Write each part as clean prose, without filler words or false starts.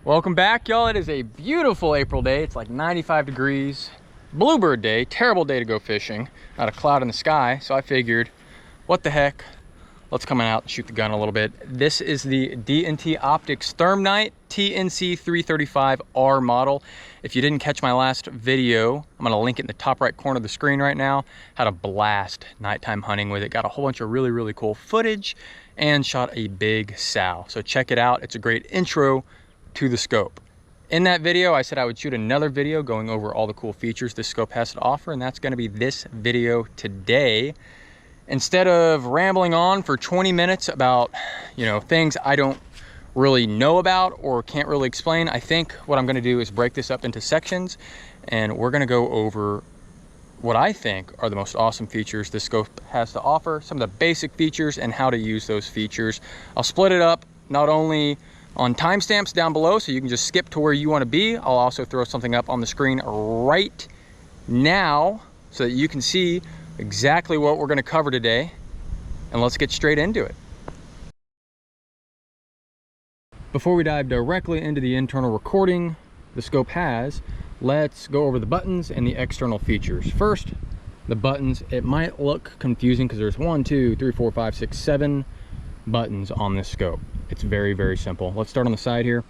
Welcome back, y'all. It is a beautiful April day. It's like 95 degrees. Bluebird day, terrible day to go fishing. Not a cloud in the sky, so I figured, what the heck? Let's come out and shoot the gun a little bit. This is the D&T Optics Thermite TNC 335R model. If you didn't catch my last video, I'm gonna link it in the top right corner of the screen right now. Had a blast nighttime hunting with it. Got a whole bunch of really cool footage and shot a big sow. So check it out. It's a great intro to the scope. In that video, I said I would shoot another video going over all the cool features this scope has to offer, and that's gonna be this video today. Instead of rambling on for 20 minutes about, things I don't really know about or can't really explain, I think what I'm gonna do is break this up into sections, and we're gonna go over what I think are the most awesome features this scope has to offer, some of the basic features and how to use those features. I'll split it up not only on timestamps down below so you can just skip to where you wanna be. I'll also throw something up on the screen right now so that you can see exactly what we're going to cover today, and let's get straight into it. Before we dive directly into the internal recording the scope has, let's go over the buttons and the external features. First, the buttons. It might look confusing because there's 1, 2, 3, 4, 5, 6, 7 buttons on this scope. It's very simple. Let's start on the side here.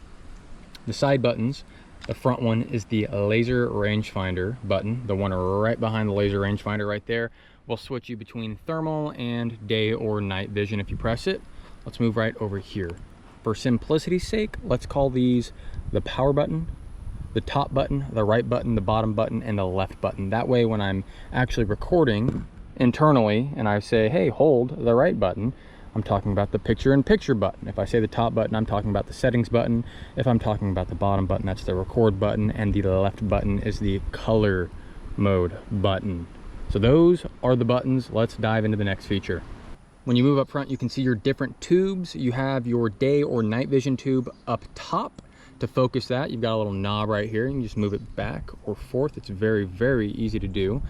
The side buttons. The front one is the laser rangefinder button, the one right behind the laser rangefinder right there. Will switch you between thermal and day or night vision if you press it. Let's move right over here. For simplicity's sake, let's call these the power button, the top button, the right button, the bottom button, and the left button. That way when I'm actually recording internally and I say, hey, hold the right button, I'm talking about the picture-in-picture button. If I say the top button, I'm talking about the settings button. If I'm talking about the bottom button, that's the record button, and the left button is the color mode button. So those are the buttons. Let's dive into the next feature. When you move up front, you can see your different tubes. You have your day or night vision tube up top. To focus that, you've got a little knob right here. You can just move it back or forth. It's very easy to do.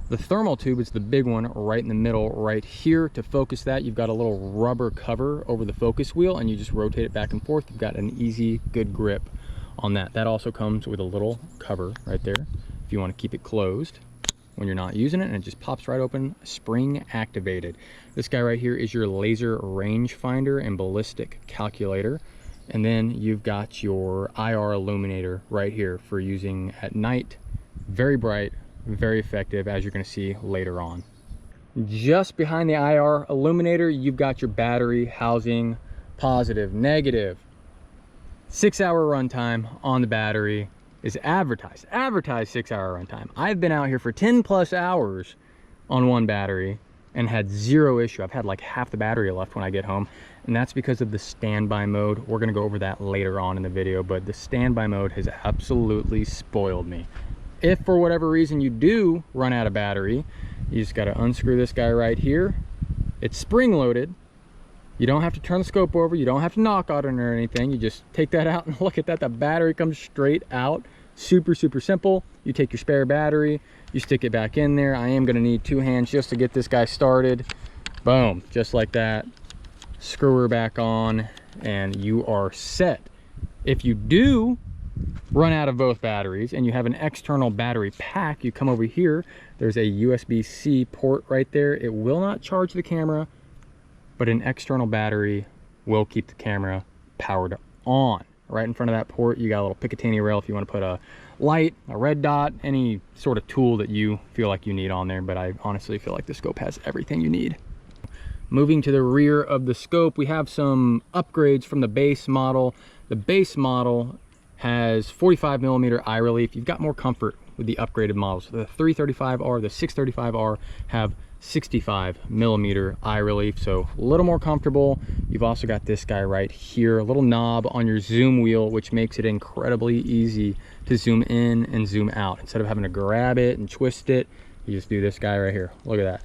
The thermal tube is the big one right in the middle right here. To focus that, you've got a little rubber cover over the focus wheel, and you just rotate it back and forth. You've got an easy, good grip on that. That also comes with a little cover right there if you want to keep it closed when you're not using it, and it just pops right open, spring activated. This guy right here is your laser rangefinder and ballistic calculator. And then you've got your IR illuminator right here for using at night. Very bright, very effective, as you're going to see later on. Just behind the IR illuminator, you've got your battery housing, positive, negative. 6-hour runtime on the battery is advertised 6-hour runtime. I've been out here for 10+ hours on one battery and had zero issue. I've had like half the battery left when I get home, and that's because of the standby mode. We're gonna go over that later on in the video, but the standby mode has absolutely spoiled me. If for whatever reason you do run out of battery, you just gotta unscrew this guy right here. It's spring loaded. You don't have to turn the scope over. You don't have to knock on it or anything. You just take that out and look at that. The battery comes straight out. Super simple. You take your spare battery, you stick it back in there. I am gonna need 2 hands just to get this guy started. Boom, just like that. Screw her back on and you are set. If you do run out of both batteries and you have an external battery pack, you come over here, there's a USB-C port right there. It will not charge the camera, but an external battery will keep the camera powered on. Right in front of that port, you got a little Picatinny rail if you want to put a light, a red dot, any sort of tool that you feel like you need on there, but I honestly feel like the scope has everything you need. Moving to the rear of the scope, we have some upgrades from the base model. The base model has 45mm eye relief. You've got more comfort with the upgraded models. The 335R, the 635R have 65mm eye relief, so a little more comfortable. You've also got this guy right here, a little knob on your zoom wheel, which makes it incredibly easy to zoom in and zoom out. Instead of having to grab it and twist it, you just do this guy right here. Look at that.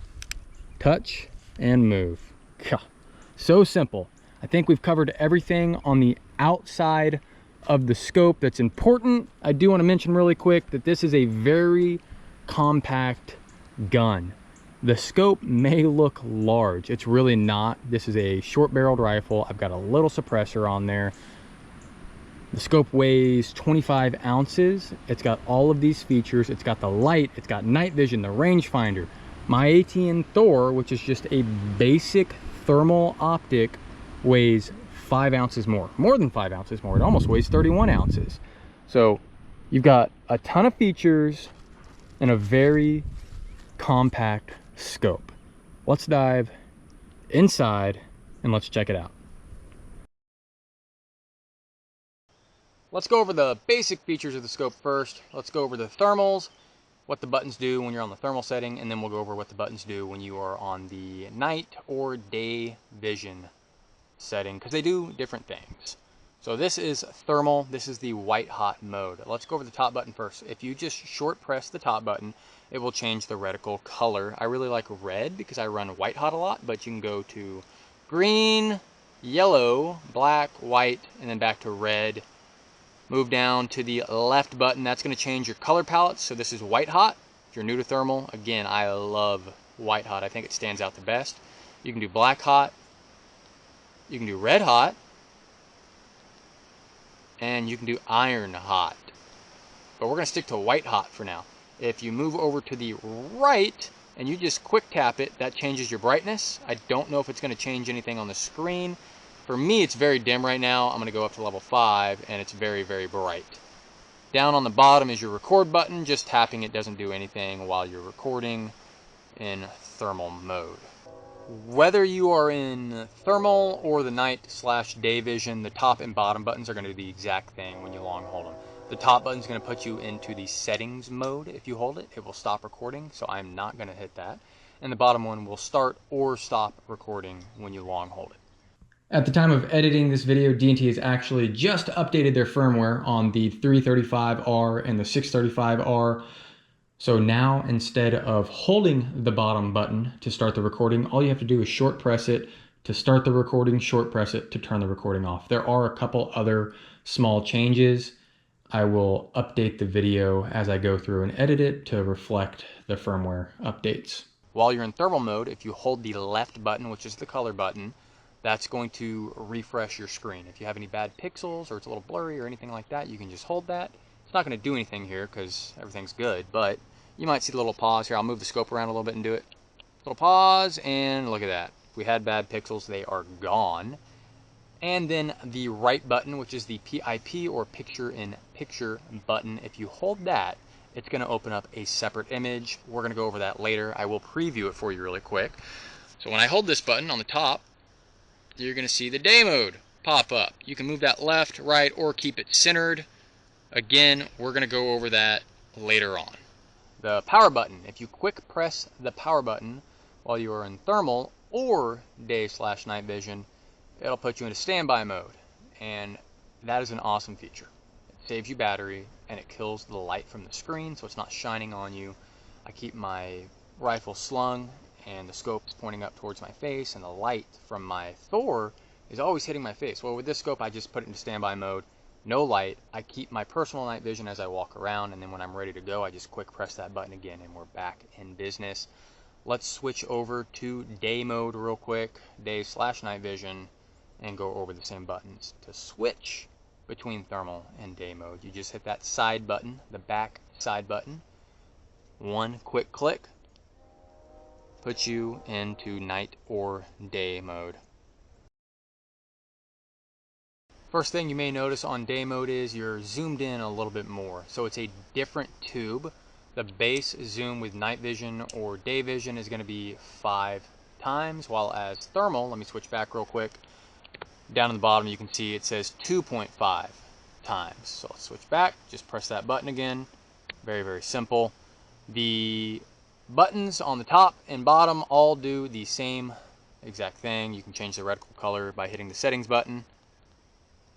Touch and move. So simple. I think we've covered everything on the outside of the scope that's important. I do want to mention really quick that this is a very compact gun. The scope may look large. It's really not. This is a short barreled rifle. I've got a little suppressor on there. The scope weighs 25 ounces. It's got all of these features. It's got the light, it's got night vision, the rangefinder. My ATN Thor, which is just a basic thermal optic, weighs 5 ounces more than 5 ounces more. It almost weighs 31 ounces. So you've got a ton of features in a very compact scope. Let's dive inside and let's check it out. Let's go over the basic features of the scope first. Let's go over the thermals, what the buttons do when you're on the thermal setting, and then we'll go over what the buttons do when you are on the night or day vision setting, because they do different things. So this is thermal, this is the white hot mode. Let's go over the top button first. If you just short press the top button, it will change the reticle color. I really like red because I run white hot a lot, but you can go to green, yellow, black, white, and then back to red. Move down to the left button. That's going to change your color palette. So this is white hot. If you're new to thermal, again, I love white hot. I think it stands out the best. You can do black hot. You can do red hot. And you can do iron hot. But we're going to stick to white hot for now. If you move over to the right and you just quick tap it, that changes your brightness. I don't know if it's going to change anything on the screen. For me, it's very dim right now. I'm going to go up to level 5, and it's very, very bright. Down on the bottom is your record button. Just tapping it doesn't do anything while you're recording in thermal mode. Whether you are in thermal or the night/day vision, the top and bottom buttons are going to do the exact thing when you long hold them. The top button is going to put you into the settings mode. If you hold it, it will stop recording, so I'm not going to hit that. And the bottom one will start or stop recording when you long hold it. At the time of editing this video, D&T has actually just updated their firmware on the 335R and the 635R. So now, instead of holding the bottom button to start the recording, all you have to do is short press it to start the recording, short press it to turn the recording off. There are a couple other small changes. I will update the video as I go through and edit it to reflect the firmware updates. While you're in thermal mode, if you hold the left button, which is the color button, that's going to refresh your screen. If you have any bad pixels or it's a little blurry or anything like that, you can just hold that. It's not going to do anything here because everything's good, but you might see the little pause here. I'll move the scope around a little bit and do it. Little pause, and look at that. If we had bad pixels, they are gone. And then the right button, which is the PIP or picture-in-picture button, if you hold that, it's going to open up a separate image. We're going to go over that later. I will preview it for you really quick. So when I hold this button on the top, you're going to see the day mode pop up. You can move that left, right, or keep it centered. Again, we're going to go over that later on. The power button, if you quick press the power button while you are in thermal or day/night vision, it'll put you into standby mode. And that is an awesome feature. It saves you battery and it kills the light from the screen so it's not shining on you. I keep my rifle slung and the scope's pointing up towards my face, and the light from my Thor is always hitting my face. Well, with this scope, I just put it into standby mode, no light. I keep my personal night vision as I walk around, and then when I'm ready to go, I just quick press that button again, and we're back in business. Let's switch over to day mode real quick, day/night vision, and go over the same buttons. To switch between thermal and day mode, you just hit that side button, the back side button. One quick click puts you into night or day mode. First thing you may notice on day mode is you're zoomed in a little bit more. So it's a different tube. The base zoom with night vision or day vision is going to be 5 times, while as thermal, let me switch back real quick. Down on the bottom you can see it says 2.5 times. So let's switch back, just press that button again. Very, very simple. The buttons on the top and bottom all do the same exact thing. You can change the reticle color by hitting the settings button,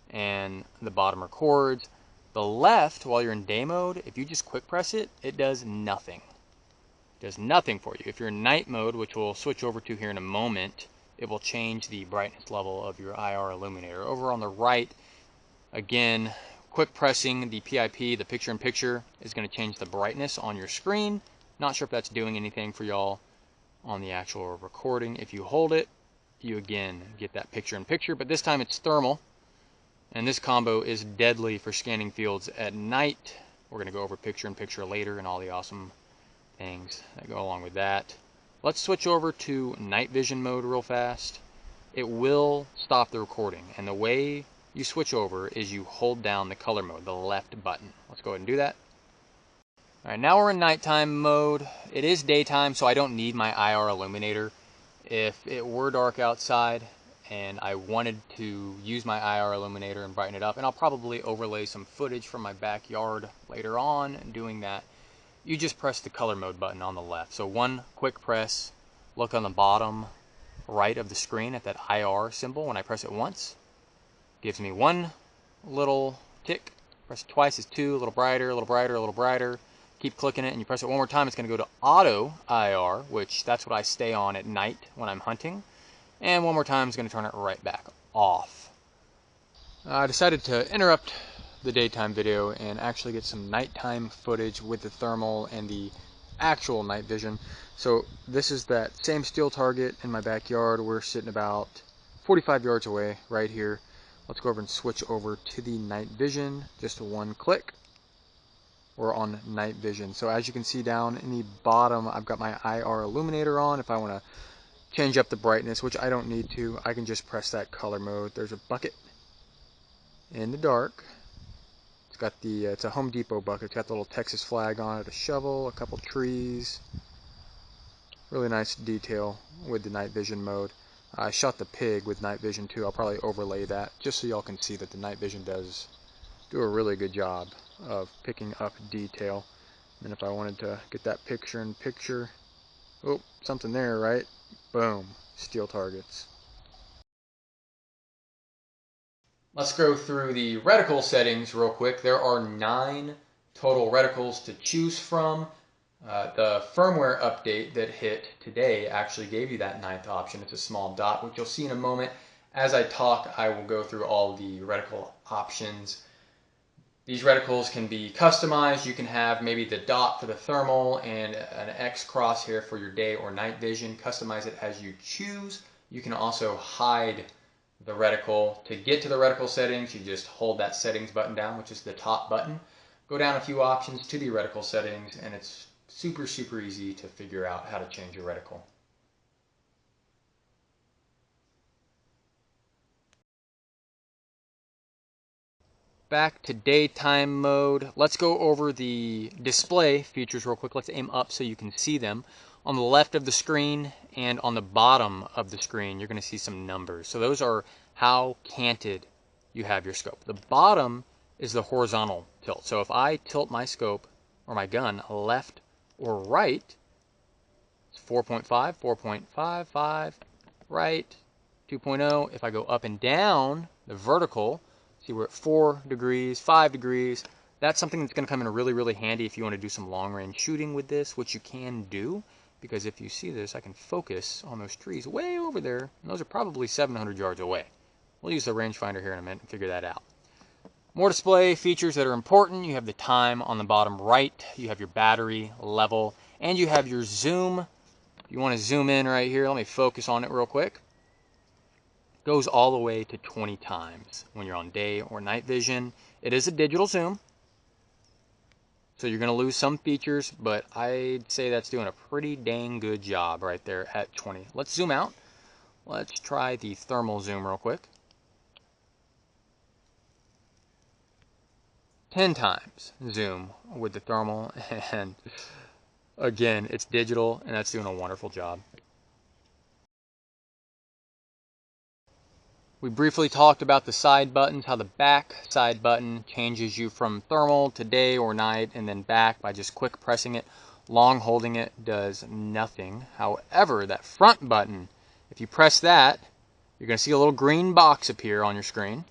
and the bottom records. The left, while you're in day mode, if you just quick press it, it does nothing. It does nothing for you. If you're in night mode, which we'll switch over to here in a moment, it will change the brightness level of your IR illuminator. Over on the right, again, quick pressing the PIP, the picture-in-picture, is going to change the brightness on your screen. Not sure if that's doing anything for y'all on the actual recording. If you hold it, you again get that picture-in-picture, but this time it's thermal. And this combo is deadly for scanning fields at night. We're going to go over picture-in-picture later and all the awesome things that go along with that. Let's switch over to night vision mode real fast. It will stop the recording, and the way you switch over is you hold down the color mode, the left button. Let's go ahead and do that. Alright, now we're in nighttime mode. It is daytime, so I don't need my IR illuminator. If it were dark outside and I wanted to use my IR illuminator and brighten it up, and I'll probably overlay some footage from my backyard later on doing that, you just press the color mode button on the left. So one quick press, look on the bottom right of the screen at that IR symbol. When I press it once, it gives me one little tick. Press it twice is two, a little brighter, a little brighter, a little brighter. Keep clicking it, and you press it one more time, it's going to go to auto IR, which that's what I stay on at night when I'm hunting. And one more time, it's going to turn it right back off. I decided to interrupt the daytime video and actually get some nighttime footage with the thermal and the actual night vision. So this is that same steel target in my backyard. We're sitting about 45 yards away right here. Let's go over and switch over to the night vision. Just one click. We're on night vision. So as you can see down in the bottom, I've got my IR illuminator on. If I want to change up the brightness, which I don't need to, I can just press that color mode. There's a bucket in the dark. It's got the it's a Home Depot bucket. It's got the little Texas flag on it, a shovel, a couple trees. Really nice detail with the night vision mode. I shot the pig with night vision too. I'll probably overlay that just so y'all can see that the night vision does do a really good job of picking up detail. And if I wanted to get that picture in picture, oh, something there, right? Boom, steel targets. Let's go through the reticle settings real quick. There are 9 total reticles to choose from. The firmware update that hit today actually gave you that 9th option. It's a small dot, which you'll see in a moment. As I talk, I will go through all the reticle options. These reticles can be customized. You can have maybe the dot for the thermal and an X crosshair for your day or night vision. Customize it as you choose. You can also hide the reticle. To get to the reticle settings, you just hold that settings button down, which is the top button. Go down a few options to the reticle settings, and it's super easy to figure out how to change your reticle. Back to daytime mode. Let's go over the display features real quick. Let's aim up so you can see them. On the left of the screen and on the bottom of the screen, you're going to see some numbers. So those are how canted you have your scope. The bottom is the horizontal tilt. So if I tilt my scope or my gun left or right, it's 4.5, 4.55, right, 2.0. If I go up and down the vertical, see, we're at 4 degrees, 5 degrees. That's something that's going to come in really handy if you want to do some long-range shooting with this, which you can do, because if you see this, I can focus on those trees way over there, and those are probably 700 yards away. We'll use the rangefinder here in a minute and figure that out. More display features that are important. You have the time on the bottom right, you have your battery level, and you have your zoom. If you want to zoom in right here, let me focus on it real quick. Goes all the way to 20 times when you're on day or night vision. It is a digital zoom, so you're going to lose some features, but I'd say that's doing a pretty dang good job right there at 20. Let's zoom out. Let's try the thermal zoom real quick. 10 times zoom with the thermal, and again, it's digital, and that's doing a wonderful job. We briefly talked about the side buttons, how the back side button changes you from thermal to day or night and then back by just quick pressing it. Long holding it does nothing. However, that front button, if you press that, you're going to see a little green box appear on your screen.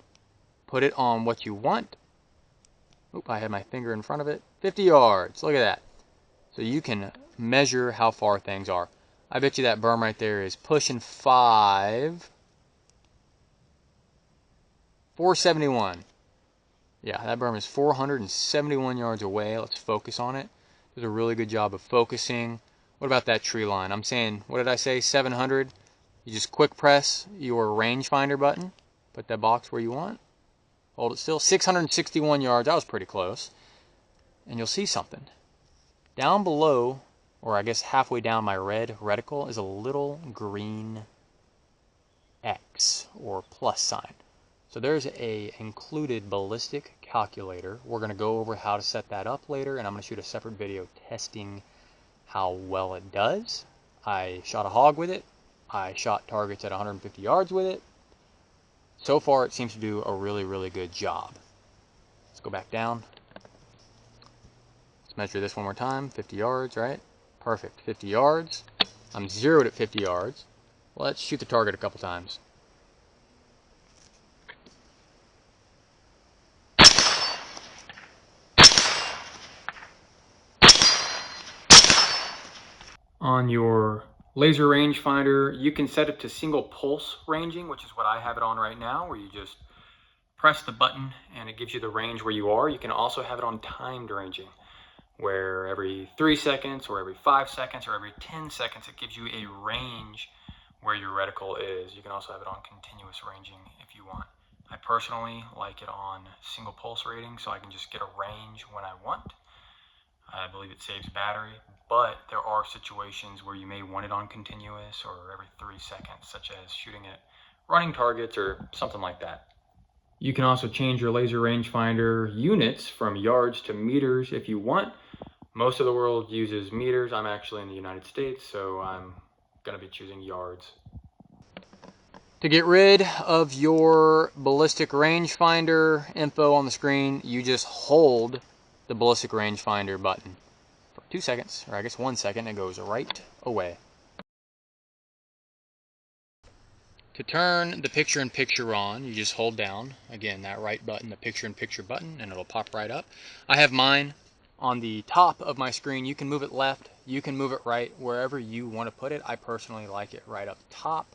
Put it on what you want. Oop, I had my finger in front of it. 50 yards. Look at that. So you can measure how far things are. I bet you that berm right there is pushing 471. Yeah, that berm is 471 yards away. Let's focus on it. Does a really good job of focusing. What about that tree line? I'm saying, what did I say, 700? You just quick press your rangefinder button. Put that box where you want. hold it still, 661 yards. That was pretty close. And you'll see something. Down below, or I guess halfway down my red reticle, is a little green X or plus sign. So there's a included ballistic calculator. We're going to go over how to set that up later, and I'm going to shoot a separate video testing how well it does. I shot a hog with it. I shot targets at 150 yards with it. So far, it seems to do a really, really good job. Let's go back down. Let's measure this one more time. 50 yards, right? Perfect. 50 yards. I'm zeroed at 50 yards. Let's shoot the target a couple times. On your laser rangefinder, you can set it to single pulse ranging, which is what I have it on right now, where you just press the button and it gives you the range where you are. You can also have it on timed ranging, where every 3 seconds or every 5 seconds or every 10 seconds it gives you a range where your reticle is. You can also have it on continuous ranging if you want. I personally like it on single pulse rating, so I can just get a range when I want. I believe it saves battery, but there are situations where you may want it on continuous or every 3 seconds, such as shooting at running targets or something like that. You can also change your laser rangefinder units from yards to meters if you want. Most of the world uses meters. I'm actually in the United States, so I'm going to be choosing yards. To get rid of your ballistic rangefinder info on the screen, you just hold the ballistic rangefinder button for 2 seconds, or I guess 1 second, and it goes right away. To turn the picture-in-picture on, you just hold down, again, that right button, the picture-in-picture button, and it'll pop right up. I have mine on the top of my screen. You can move it left, you can move it right, wherever you want to put it. I personally like it right up top.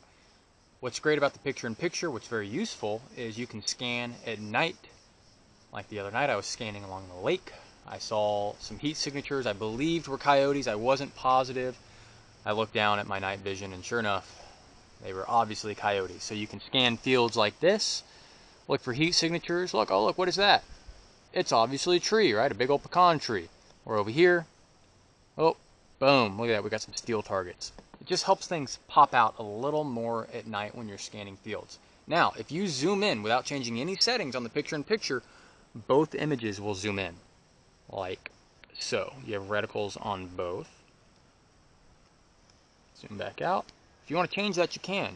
What's great about the picture-in-picture, what's very useful, is you can scan at night. Like the other night, I was scanning along the lake. I saw some heat signatures I believed were coyotes. I wasn't positive. I looked down at my night vision, and sure enough, they were obviously coyotes. So you can scan fields like this, look for heat signatures. Look, oh look, what is that? It's obviously a tree, right? A big old pecan tree. Or over here, oh, boom, look at that, we got some steel targets. It just helps things pop out a little more at night when you're scanning fields. Now, if you zoom in without changing any settings on the picture-in-picture, both images will zoom in, like so. You have reticles on both. Zoom back out. If you want to change that, you can.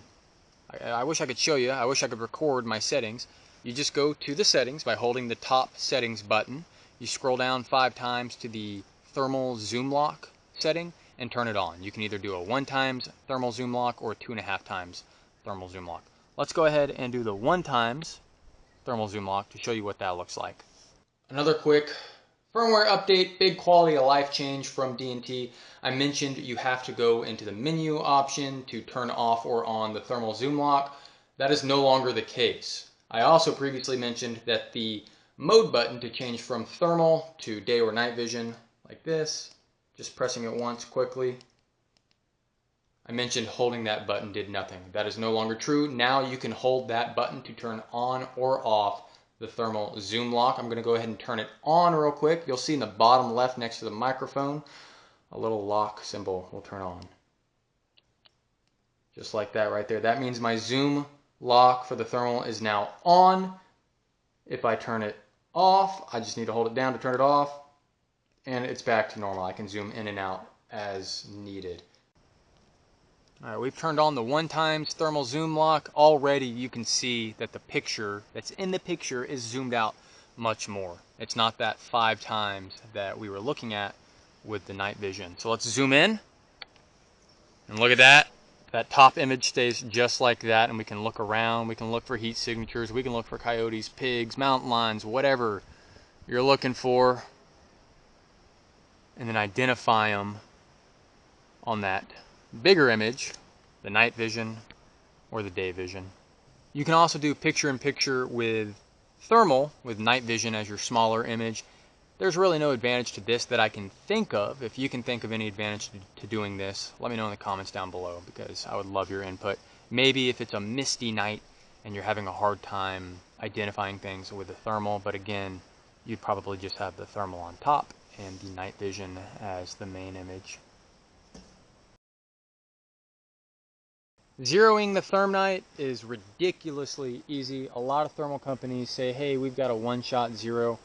I wish I could show you. I wish I could record my settings. You just go to the settings by holding the top settings button. You scroll down 5 times to the thermal zoom lock setting and turn it on. You can either do a 1 times thermal zoom lock or 2.5 times thermal zoom lock. Let's go ahead and do the 1 times thermal zoom lock to show you what that looks like. Another quick firmware update, big quality of life change from D&T. I mentioned you have to go into the menu option to turn off or on the thermal zoom lock. That is no longer the case. I also previously mentioned that the mode button to change from thermal to day or night vision, like this, just pressing it once quickly. I mentioned holding that button did nothing. That is no longer true. Now you can hold that button to turn on or off the thermal zoom lock. I'm going to go ahead and turn it on real quick. You'll see in the bottom left next to the microphone, a little lock symbol will turn on. Just like that right there. That means my zoom lock for the thermal is now on. If I turn it off, I just need to hold it down to turn it off, and it's back to normal. I can zoom in and out as needed. Alright, we've turned on the 1 times thermal zoom lock. Already you can see that the picture that's in the picture is zoomed out much more. It's not that 5 times that we were looking at with the night vision. So let's zoom in, and look at that. That top image stays just like that, and we can look around, we can look for heat signatures, we can look for coyotes, pigs, mountain lions, whatever you're looking for, and then identify them on that bigger image, the night vision or the day vision. You can also do picture-in-picture with thermal, with night vision as your smaller image. There's really no advantage to this that I can think of. If you can think of any advantage to doing this, let me know in the comments down below, because I would love your input. Maybe if it's a misty night and you're having a hard time identifying things with the thermal, but again, you'd probably just have the thermal on top and the night vision as the main image. Zeroing the ThermNight is ridiculously easy. A lot of thermal companies say, hey, we've got a one-shot zero,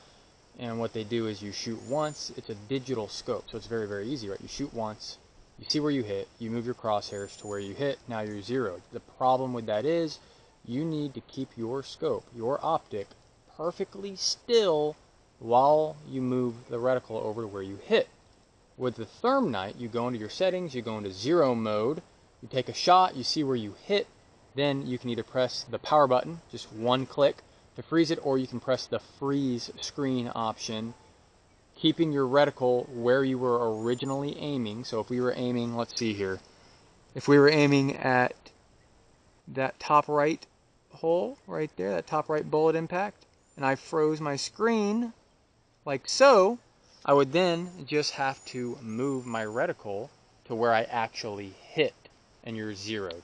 and what they do is you shoot once. It's a digital scope, so it's very, very easy, right? You shoot once, you see where you hit, you move your crosshairs to where you hit, now you're zeroed. The problem with that is you need to keep your scope, your optic, perfectly still while you move the reticle over to where you hit. With the ThermNight, you go into your settings, you go into zero mode, you take a shot, you see where you hit, then you can either press the power button, just one click to freeze it, or you can press the freeze screen option, keeping your reticle where you were originally aiming. So if we were aiming, let's see here, if we were aiming at that top right hole right there, that top right bullet impact, and I froze my screen like so, I would then just have to move my reticle to where I actually hit, and you're zeroed.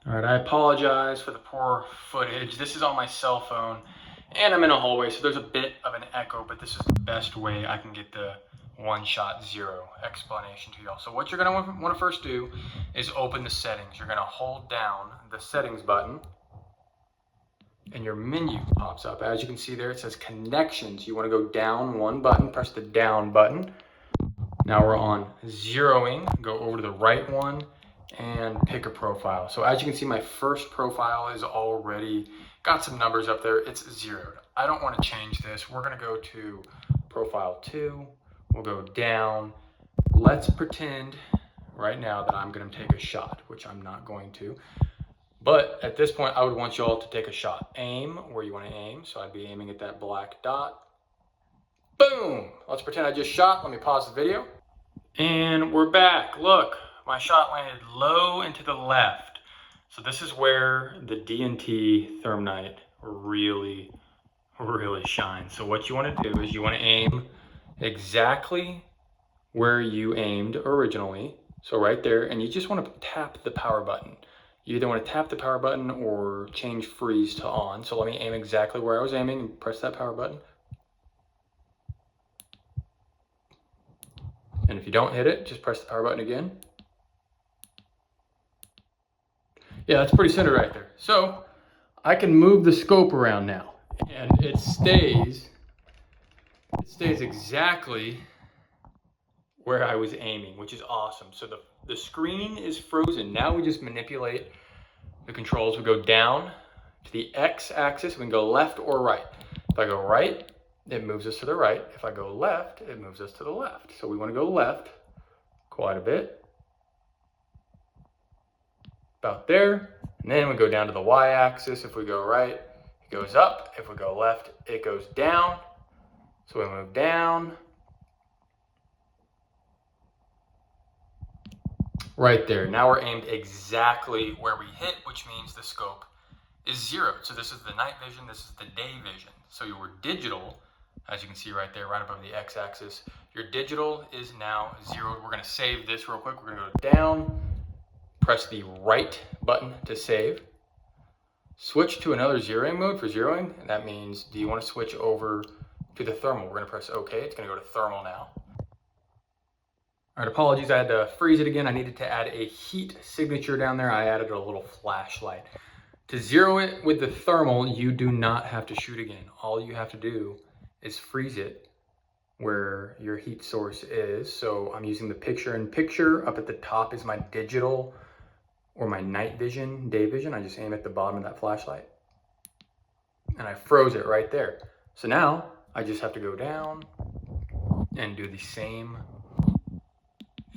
All right, I apologize for the poor footage. This is on my cell phone, and I'm in a hallway, so there's a bit of an echo, but this is the best way I can get the one-shot zero explanation to y'all. So what you're gonna want to first do is open the settings. You're gonna hold down the settings button, and your menu pops up. As you can see there, it says connections. You want to go down one button, press the down button. Now we're on zeroing. Go over to the right one and pick a profile. So as you can see, my first profile is already got some numbers up there. It's zeroed. I don't want to change this. We're going to go to profile 2. We'll go down. Let's pretend right now that I'm going to take a shot, which I'm not going to. But at this point, I would want you all to take a shot. Aim where you want to aim. So I'd be aiming at that black dot. Boom! Let's pretend I just shot. Let me pause the video. And we're back. Look, my shot landed low and to the left. So this is where the D&T ThermNight really, really shines. So what you want to do is you want to aim exactly where you aimed originally. So right there, and you just want to tap the power button. You either want to tap the power button or change freeze to on. So let me aim exactly where I was aiming and press that power button. And if you don't hit it, just press the power button again. Yeah, that's pretty centered right there. So I can move the scope around now, and it stays exactly where I was aiming, which is awesome. So the screen is frozen. Now we just manipulate the controls. We go down to the X axis. We can go left or right. If I go right, it moves us to the right. If I go left, it moves us to the left. So we want to go left quite a bit. About there. And then we go down to the Y axis. If we go right, it goes up. If we go left, it goes down. So we move down. Right there. Now we're aimed exactly where we hit, which means the scope is zeroed. So this is the night vision, this is the day vision. So your digital, as you can see right there, right above the X axis, your digital is now zeroed. We're gonna save this real quick. We're gonna go down, press the right button to save. Switch to another zeroing mode for zeroing. And that means, do you wanna switch over to the thermal? We're gonna press OK. It's gonna go to thermal now. All right, apologies, I had to freeze it again. I needed to add a heat signature down there. I added a little flashlight. To zero it with the thermal, you do not have to shoot again. All you have to do is freeze it where your heat source is. So I'm using the picture-in-picture. Up at the top is my digital or my night vision, day vision. I just aim at the bottom of that flashlight. And I froze it right there. So now I just have to go down and do the same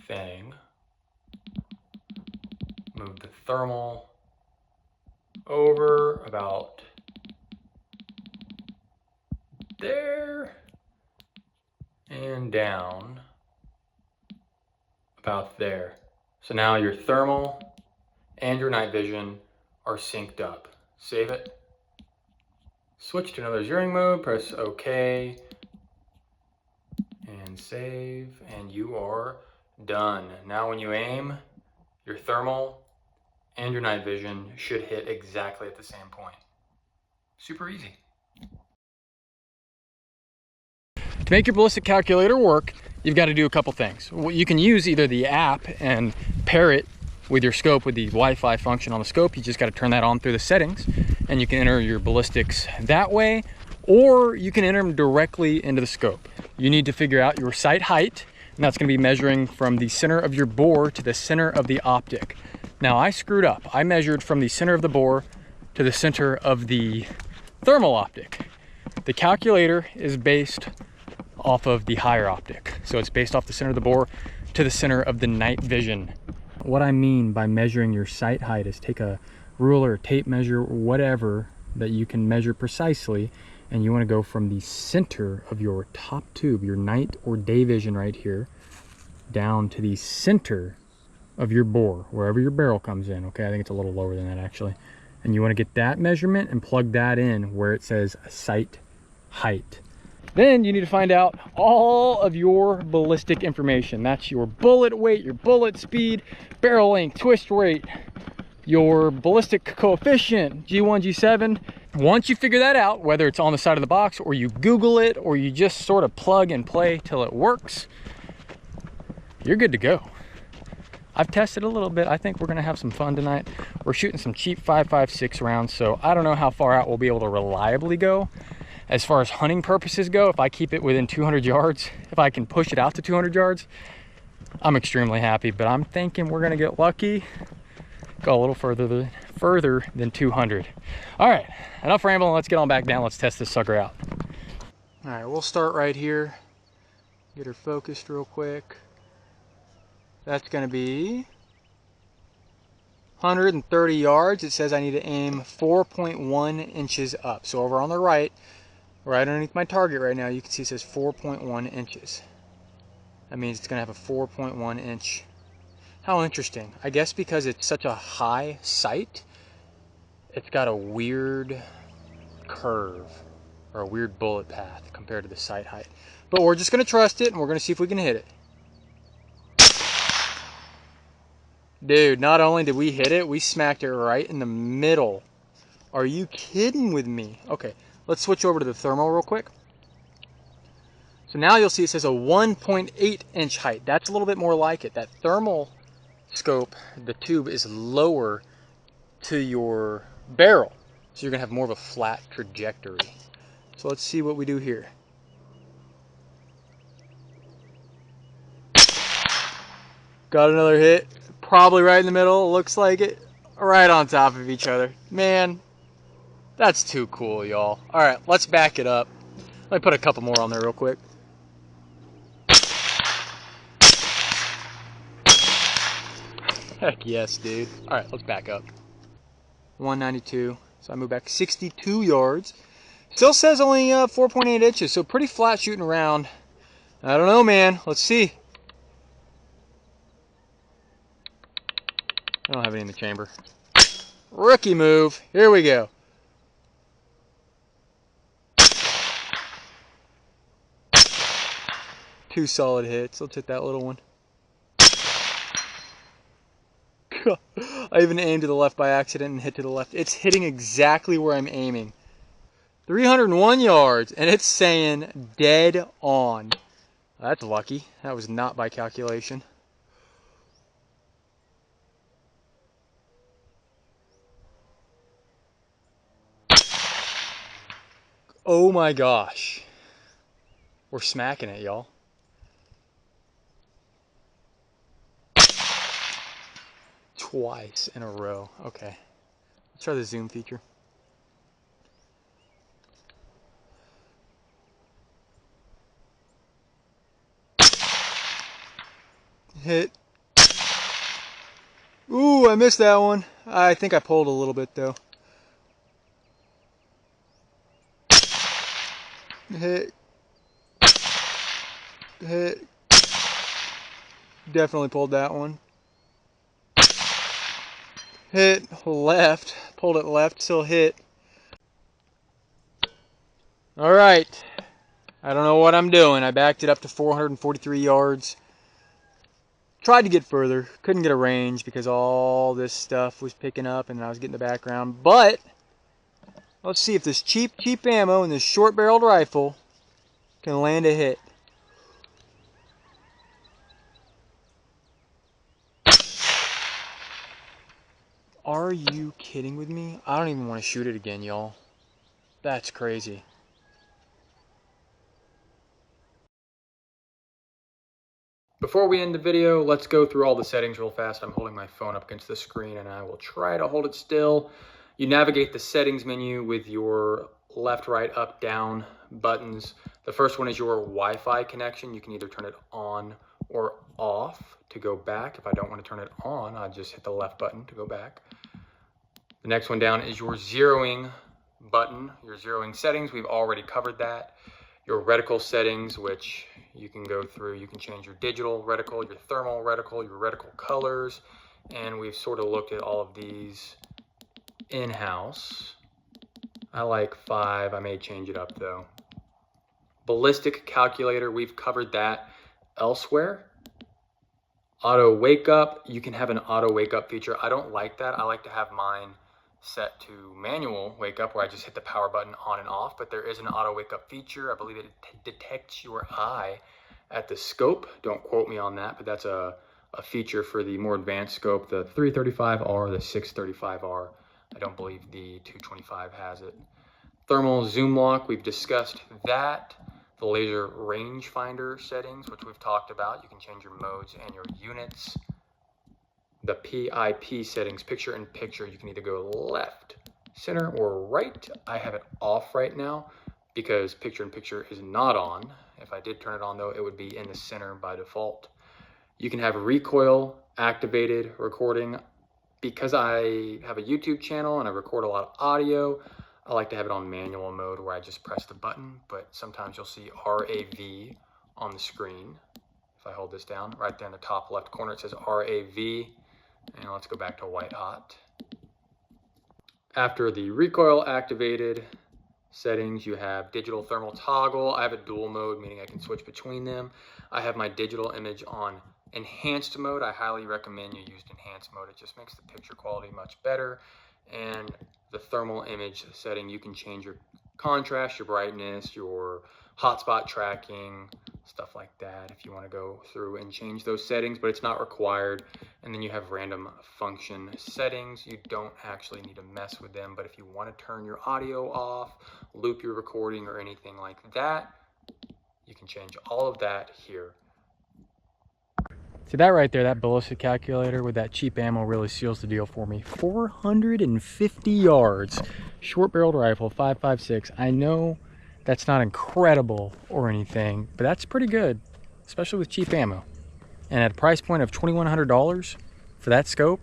thing. Move the thermal over about there and down about there. So now your thermal and your night vision are synced up. Save it. Switch to another zeroing mode, press OK and save, and you are done. Now when you aim, your thermal and your night vision should hit exactly at the same point. Super easy. To make your ballistic calculator work, you've got to do a couple things. You can use either the app and pair it with your scope with the Wi-Fi function on the scope. You just got to turn that on through the settings and you can enter your ballistics that way, or you can enter them directly into the scope. You need to figure out your sight height, and that's going to be measuring from the center of your bore to the center of the optic. Now I screwed up. I measured from the center of the bore to the center of the thermal optic. The calculator is based off of the higher optic. So it's based off the center of the bore to the center of the night vision. What I mean by measuring your sight height is take a ruler, tape measure, whatever that you can measure precisely, and you want to go from the center of your top tube, your night or day vision right here, down to the center of your bore, wherever your barrel comes in. Okay, I think it's a little lower than that actually. And you want to get that measurement and plug that in where it says sight height. Then you need to find out all of your ballistic information. That's your bullet weight, your bullet speed, barrel length, twist rate, your ballistic coefficient, G1, G7. Once you figure that out, whether it's on the side of the box or you Google it or you just sort of plug and play till it works, you're good to go. I've tested a little bit. I think we're gonna have some fun tonight. We're shooting some cheap 5.56 rounds, so I don't know how far out we'll be able to reliably go. As far as hunting purposes go, if I keep it within 200 yards, if I can push it out to 200 yards, I'm extremely happy. But I'm thinking we're gonna get lucky, go a little further than 200. All right, enough rambling. Let's get on back down. Let's test this sucker out. All right, we'll start right here. Get her focused real quick. That's gonna be 130 yards. It says I need to aim 4.1 inches up. So over on the right underneath my target right now, you can see it says 4.1 inches. That means it's gonna have a 4.1 inch. How interesting. I guess because it's such a high sight, it's got a weird curve or a weird bullet path compared to the sight height. But we're just gonna trust it and we're gonna see if we can hit it. Dude, not only did we hit it, we smacked it right in the middle. Are you kidding with me? Okay, let's switch over to the thermal real quick. So now you'll see it says a 1.8 inch height. That's a little bit more like it. That thermal scope, the tube is lower to your barrel. So you're gonna have more of a flat trajectory. So let's see what we do here. Got another hit. Probably right in the middle, looks like it. Right on top of each other. Man, that's too cool, y'all. All right, let's back it up. Let me put a couple more on there real quick. Heck yes, dude. All right, let's back up. 192, so I move back 62 yards. Still says only 4.8 inches, so pretty flat shooting around. I don't know, man. Let's see. I don't have any in the chamber. Rookie move. Here we go. Two solid hits. Let's hit that little one. I even aimed to the left by accident and hit to the left. It's hitting exactly where I'm aiming. 301 yards, and it's saying dead on. That's lucky. That was not by calculation. Oh my gosh. We're smacking it, y'all. Twice in a row. Okay. Let's try the zoom feature. Hit. Ooh, I missed that one. I think I pulled a little bit though. Hit. Hit. Definitely pulled that one. Hit left. Pulled it left, still hit. Alright. I don't know what I'm doing. I backed it up to 443 yards. Tried to get further. Couldn't get a range because all this stuff was picking up and I was getting the background. But Let's see if this cheap ammo in this short-barreled rifle can land a hit. Are you kidding with me? I don't even want to shoot it again, y'all. That's crazy. Before we end the video, let's go through all the settings real fast. I'm holding my phone up against the screen and I will try to hold it still. You navigate the settings menu with your left, right, up, down buttons. The first one is your Wi-Fi connection. You can either turn it on or off to go back. If I don't want to turn it on, I just hit the left button to go back. The next one down is your zeroing button, your zeroing settings. We've already covered that. Your reticle settings, which you can go through. You can change your digital reticle, your thermal reticle, your reticle colors, and we've sort of looked at all of these in-house. I like 5. I may change it up though. Ballistic calculator, we've covered that elsewhere. Auto wake up, you can have an auto wake up feature. I don't like that. I like to have mine set to manual wake up where I just hit the power button on and off, but there is an auto wake up feature. I believe it detects your eye at the scope. Don't quote me on that, but that's a feature for the more advanced scope, the 335R, the 635R. I don't believe the 225 has it. Thermal zoom lock, we've discussed that. The laser rangefinder settings, which we've talked about. You can change your modes and your units. The PIP settings, picture in picture, you can either go left, center, or right. I have it off right now because picture in picture is not on. If I did turn it on though, it would be in the center by default. You can have recoil activated recording. Because I have a YouTube channel and I record a lot of audio, I like to have it on manual mode where I just press the button, but sometimes you'll see RAV on the screen. If I hold this down, right there in the top left corner, it says RAV. And let's go back to white hot. After the recoil activated settings, you have digital thermal toggle. I have a dual mode, meaning I can switch between them. I have my digital image on enhanced mode. I highly recommend you use enhanced mode. It just makes the picture quality much better. And the thermal image setting, you can change your contrast, your brightness, your hotspot tracking, stuff like that if you want to go through and change those settings, but it's not required. And then you have random function settings. You don't actually need to mess with them, but if you want to turn your audio off, loop your recording or anything like that, you can change all of that here. See that right there, that ballistic calculator with that cheap ammo really seals the deal for me. 450 yards, short-barreled rifle, 5.56. I know that's not incredible or anything, but that's pretty good, especially with cheap ammo. And at a price point of $2,100 for that scope,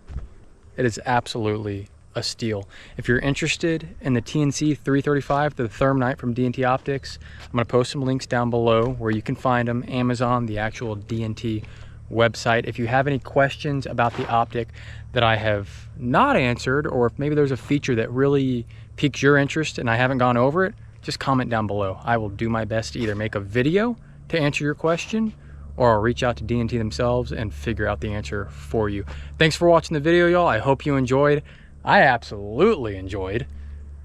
it is absolutely a steal. If you're interested in the TNC 335, the Thermite from D&T Optics, I'm going to post some links down below where you can find them. Amazon, the actual D&T website. If you have any questions about the optic that I have not answered, or if maybe there's a feature that really piques your interest and I haven't gone over it, just comment down below. I will do my best to either make a video to answer your question, or I'll reach out to D&T themselves and figure out the answer for you. Thanks for watching the video, y'all. I hope you enjoyed. I absolutely enjoyed.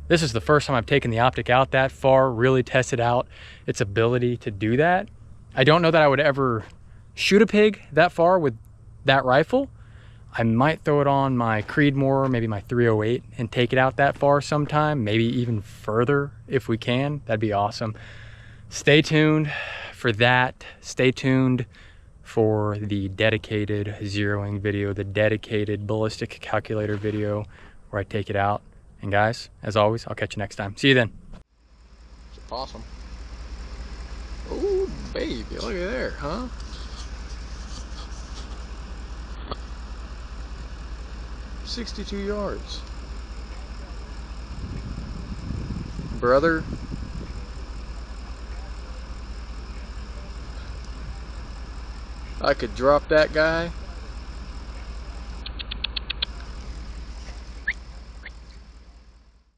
This is the first time I've taken the optic out that far, really tested out its ability to do that. I don't know that I would ever shoot a pig that far with that rifle. I might throw it on my Creedmoor, maybe my 308, and take it out that far sometime, maybe even further if we can. That'd be awesome. Stay tuned for that. Stay tuned for the dedicated zeroing video, the dedicated ballistic calculator video where I take it out. And guys, as always, I'll catch you next time. See you then. It's awesome. Oh, baby, look at there, huh? $62 yards. Brother. I could drop that guy